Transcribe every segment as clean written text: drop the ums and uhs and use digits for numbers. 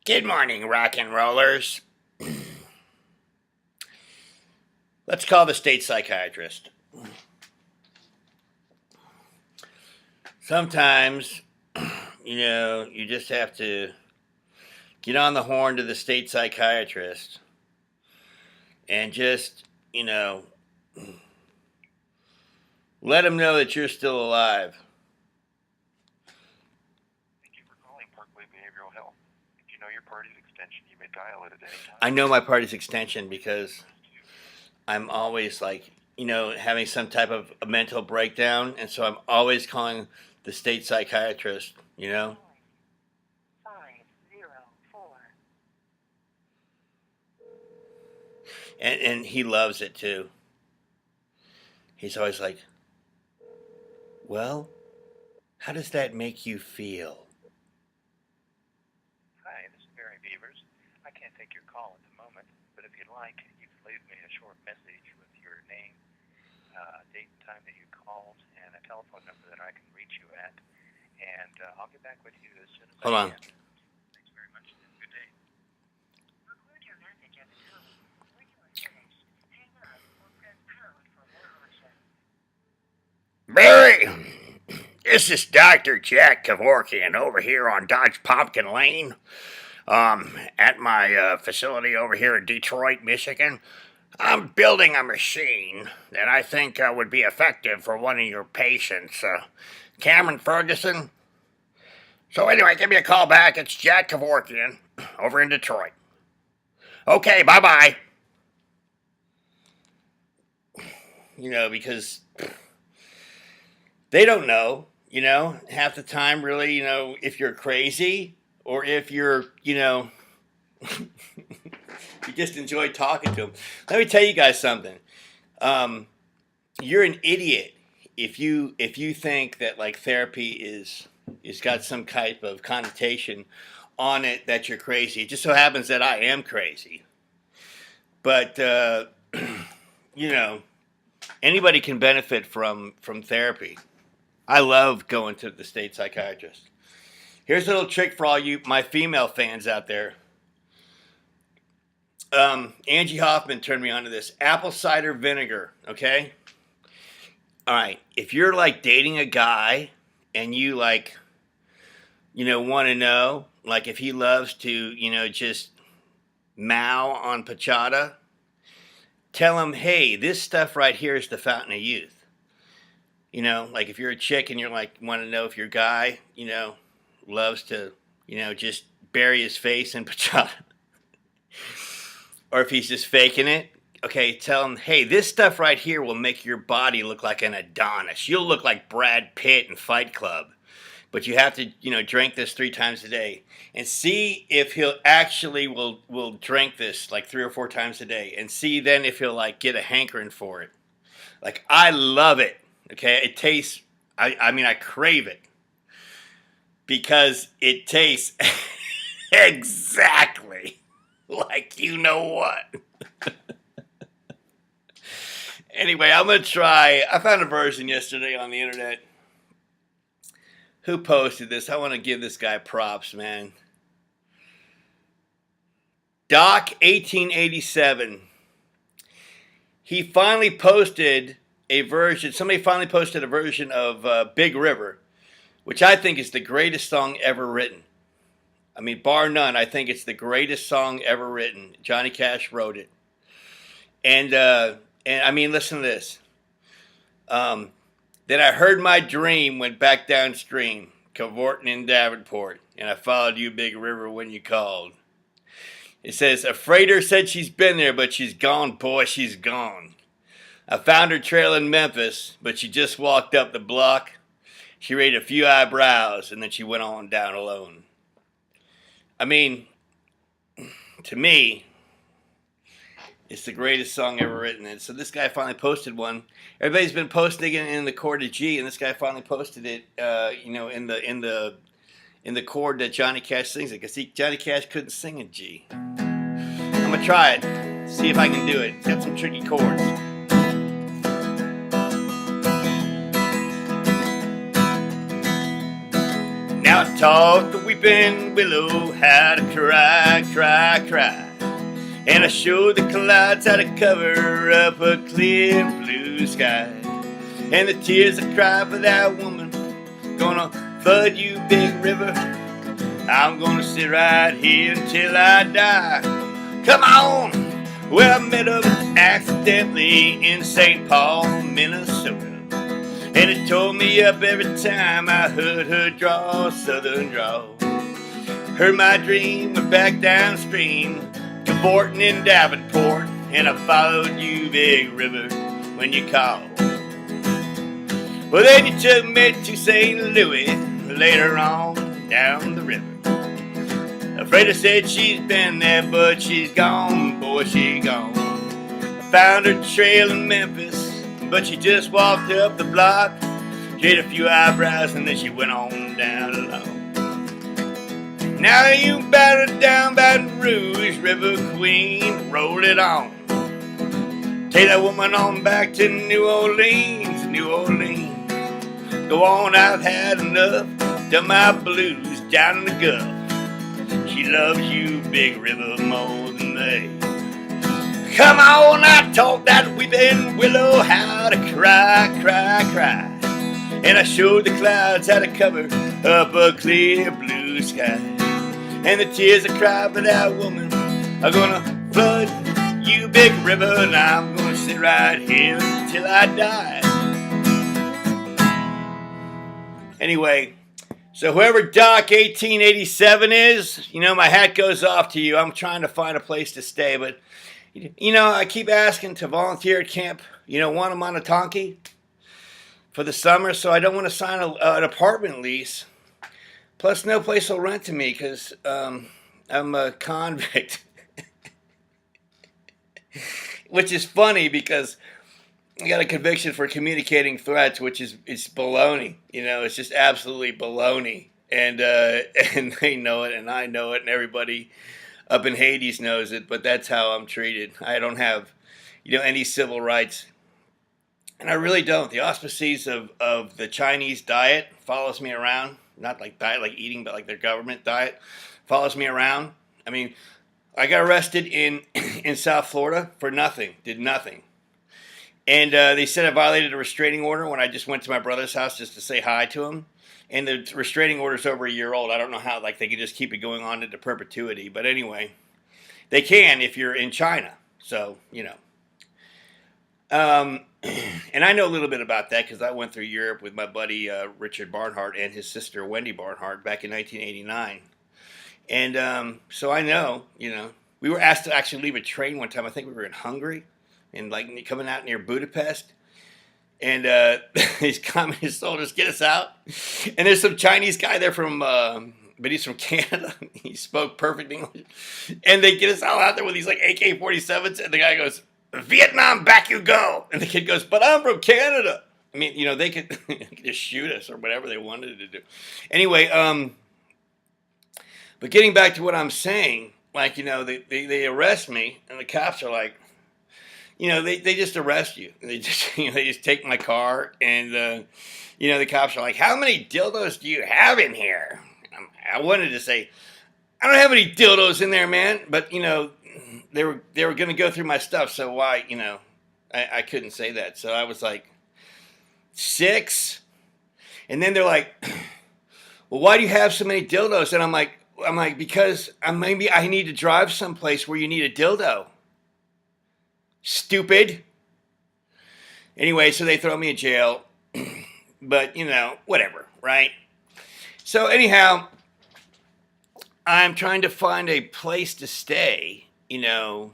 Good morning, rock and rollers. Let's call the state psychiatrist. Sometimes, you just have to get on the horn to the state psychiatrist and just, let them know that you're still alive. Thank you for calling Parkway Behavioral Health. If you know your party's extension, you may dial it at any time. I know my party's extension because I'm always having some type of a mental breakdown, and so I'm always calling the state psychiatrist, 504. And he loves it too. He's always like, well, how does that make you feel? Hi, this is Barry Beavers. I can't take your call at the moment, but if you'd like, you can leave me a short message with your name, date and time that you called, and a telephone number that I can reach you at, and I'll get back with you as soon as Hold I on. can. Thanks very much, and good day. Record your message at the tone. When you are finished, hang up or press pound for more options. Barry, this is Dr. Jack Kevorkian over here on Dodge Pumpkin Lane, at my facility over here in Detroit, Michigan. I'm building a machine that I think would be effective for one of your patients, Cameron Ferguson. So anyway, give me a call back. It's Jack Kevorkian over in Detroit. Okay, bye-bye. Because they don't know, half the time really, if you're crazy or if you're, you just enjoy talking to them. Let me tell you guys something. You're an idiot if you think that like therapy is got some type of connotation on it that you're crazy. It just so happens that I am crazy. But anybody can benefit from therapy. I love going to the state psychiatrist. Here's a little trick for all you my female fans out there. Angie Hoffman turned me on to this apple cider vinegar. Okay. All right. If you're like dating a guy and you want to know like if he loves to just mow on pachata, tell him, hey, this stuff right here is the fountain of youth. Like if you're a chick and you're like, want to know if your guy, loves to, just bury his face in pachata. Or if he's just faking it, okay, tell him, hey, this stuff right here will make your body look like an Adonis. You'll look like Brad Pitt in Fight Club. But you have to, drink this 3 times a day. And see if he'll actually will drink this like 3 or 4 times a day. And see then if he'll like get a hankering for it. Like, I love it. Okay, it tastes, I crave it. Because it tastes exactly like you know what. Anyway, I'm going to try. I found a version yesterday on the internet. Who posted this? I want to give this guy props, man. Doc 1887. He finally posted a version. Somebody finally posted a version of Big River, which I think is the greatest song ever written. I mean, bar none, I think it's the greatest song ever written. Johnny Cash wrote it. And I mean, listen to this. Then I heard my dream, went back downstream, cavorting in Davenport, and I followed you, Big River, when you called. It says, a freighter said she's been there, but she's gone, boy, she's gone. I found her trail in Memphis, but she just walked up the block. She raised a few eyebrows, and then she went on down alone. I mean, to me, it's the greatest song ever written. And so this guy finally posted one. Everybody's been posting it in the chord of G, and this guy finally posted it, in the chord that Johnny Cash sings it. Because Johnny Cash couldn't sing in G. I'm gonna try it, see if I can do it. It's got some tricky chords. Now it taught the weeping willow how to cry, cry, cry. And I showed the clouds how to cover up a clear blue sky. And the tears I cried for that woman gonna flood you, big river. I'm gonna sit right here until I die. Come on! Well, I met up accidentally in St. Paul, Minnesota. And it tore me up every time I heard her draw a southern drawl. Heard my dream went back downstream, cavorting in Davenport. And I followed you, big river, when you called. Well, then you took me to St. Louis later on down the river. Afraid I said she's been there, but she's gone, boy, she gone. I found her trail in Memphis, but she just walked up the block, did a few eyebrows, and then she went on down alone. Now you battered down Baton Rouge, River Queen, roll it on. Take that woman on back to New Orleans, New Orleans. Go on, I've had enough, done my blues down in the Gulf. She loves you, big river, more than they. Come on, I taught that weeping willow how to cry, cry, cry. And I showed the clouds how to cover up a clear blue sky. And the tears I cried for that woman are gonna flood you, big river. And I'm gonna sit right here till I die. Anyway, so whoever Doc 1887 is, you know, my hat goes off to you. I'm trying to find a place to stay, but, you know, I keep asking to volunteer at camp, you know, Wannamonatanki for the summer, so I don't want to sign an apartment lease. Plus, no place will rent to me because I'm a convict. Which is funny because I got a conviction for communicating threats, which is baloney. You know, it's just absolutely baloney. And they know it, and I know it, and everybody up in Hades knows it. But that's how I'm treated. I don't have, you know, any civil rights, and I really don't. The auspices of the Chinese diet follows me around. Not like diet, like eating, but like their government diet follows me around. I mean, I got arrested in South Florida for nothing. Did nothing. And they said I violated a restraining order when I just went to my brother's house just to say hi to him. And the restraining order's over a year old. I don't know how, like, they could just keep it going on into perpetuity. But anyway, they can if you're in China. So, you know. And I know a little bit about that because I went through Europe with my buddy Richard Barnhart and his sister Wendy Barnhart back in 1989. And so I know, you know, we were asked to actually leave a train one time. I think we were in Hungary. And like coming out near Budapest, and these communist soldiers get us out, and there's some Chinese guy there from, but he's from Canada. He spoke perfect English, and they get us all out there with these like AK-47s, and the guy goes, "Vietnam, back you go," and the kid goes, "But I'm from Canada." I mean, you know, they could just shoot us or whatever they wanted to do. Anyway, but getting back to what I'm saying, like, you know, they arrest me, and the cops are like, you know, they just arrest you. They just, you know, they just take my car, and you know, the cops are like, "How many dildos do you have in here?" I wanted to say, "I don't have any dildos in there, man," but you know, they were going to go through my stuff, so why, you know, I couldn't say that. So I was like, 6, and then they're like, "Well, why do you have so many dildos?" And I'm like, because maybe I need to drive someplace where you need a dildo. Stupid. Anyway, so they throw me in jail. But, you know, whatever, right? So anyhow, I'm trying to find a place to stay, you know,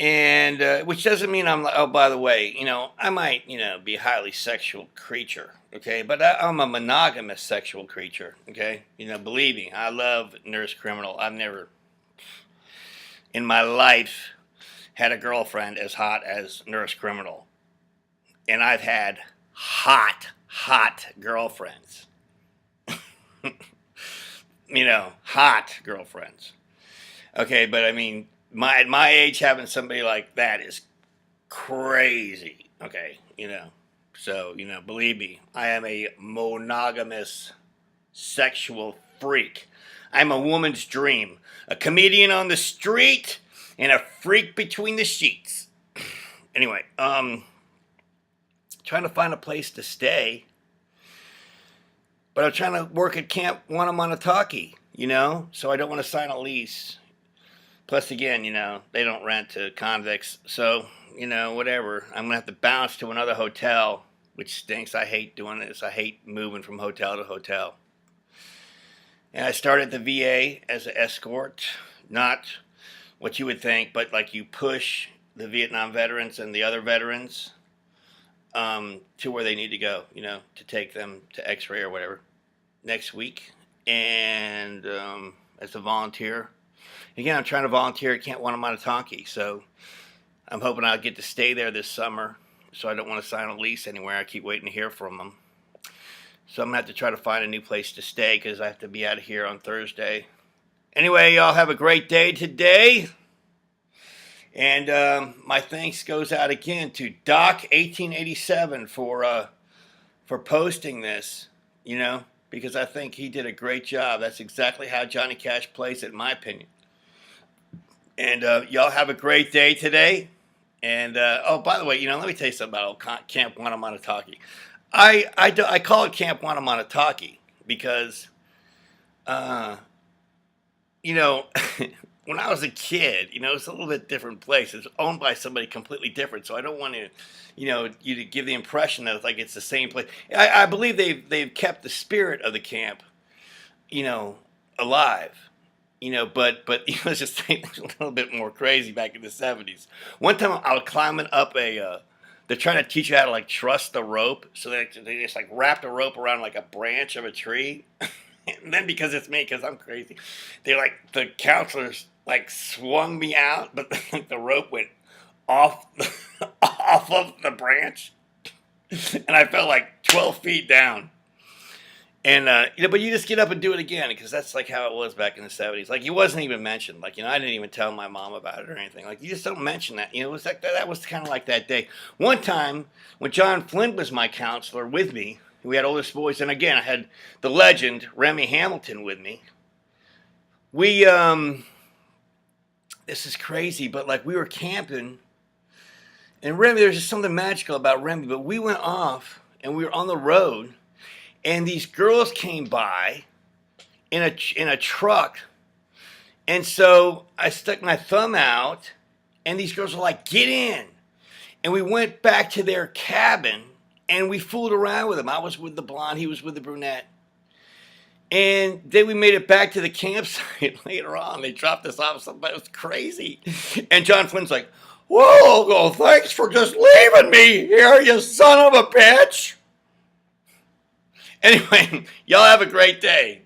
and which doesn't mean I'm, oh, by the way, you know, I might, you know, be a highly sexual creature, okay? But I'm a monogamous sexual creature, okay? You know, believe me, I love Nurse Criminal. I've never, in my life, had a girlfriend as hot as Nurse Criminal. And I've had hot girlfriends. You know, hot girlfriends. Okay, but I mean, at my age, having somebody like that is crazy. Okay, you know. So, you know, believe me, I am a monogamous sexual freak. I'm a woman's dream. A comedian on the street and a freak between the sheets. Anyway, trying to find a place to stay. But I'm trying to work at Camp Wannamonatanki, so I don't want to sign a lease. Plus, again, they don't rent to convicts. So, whatever. I'm going to have to bounce to another hotel, which stinks. I hate doing this. I hate moving from hotel to hotel. And I started at the VA as an escort. Not what you would think, but like you push the Vietnam veterans and the other veterans to where they need to go, to take them to X-ray or whatever next week. And as a volunteer, again, I'm trying to volunteer at Camp Wannamonatanki, so I'm hoping I'll get to stay there this summer. So I don't want to sign a lease anywhere. I keep waiting to hear from them. So I'm going to have to try to find a new place to stay because I have to be out of here on Thursday. Anyway, y'all have a great day today. And my thanks goes out again to Doc1887 for posting this, because I think he did a great job. That's exactly how Johnny Cash plays it, in my opinion. And y'all have a great day today. And, oh, by the way, let me tell you something about old Camp Wannamonatanki. I call it Camp Wannamonatanki because, when I was a kid, it's a little bit different place. It's owned by somebody completely different, so I don't want to, you to give the impression that it's the same place. I believe they've kept the spirit of the camp, alive, but let's just think a little bit more crazy back in the 70s. One time I was climbing up they're trying to teach you how to trust the rope, so they just wrapped a rope around a branch of a tree. And then because I'm crazy, the counselors swung me out, but the rope went off off of the branch, and I fell 12 feet down. And but you just get up and do it again because that's how it was back in the 70s. It wasn't even mentioned. I didn't even tell my mom about it or anything. You just don't mention that. It was that was kind of like that day. One time when John Flynn was my counselor with me. We had oldest boys, and again, I had the legend, Remy Hamilton, with me. We, this is crazy, but we were camping, and Remy, there's just something magical about Remy, but we went off, and we were on the road, and these girls came by in a truck, and so I stuck my thumb out, and these girls were like, get in, and we went back to their cabin, and we fooled around with him. I was with the blonde. He was with the brunette. And then we made it back to the campsite later on. They dropped us off. Somebody was crazy. And John Flynn's like, whoa, well, thanks for just leaving me here, you son of a bitch. Anyway, y'all have a great day.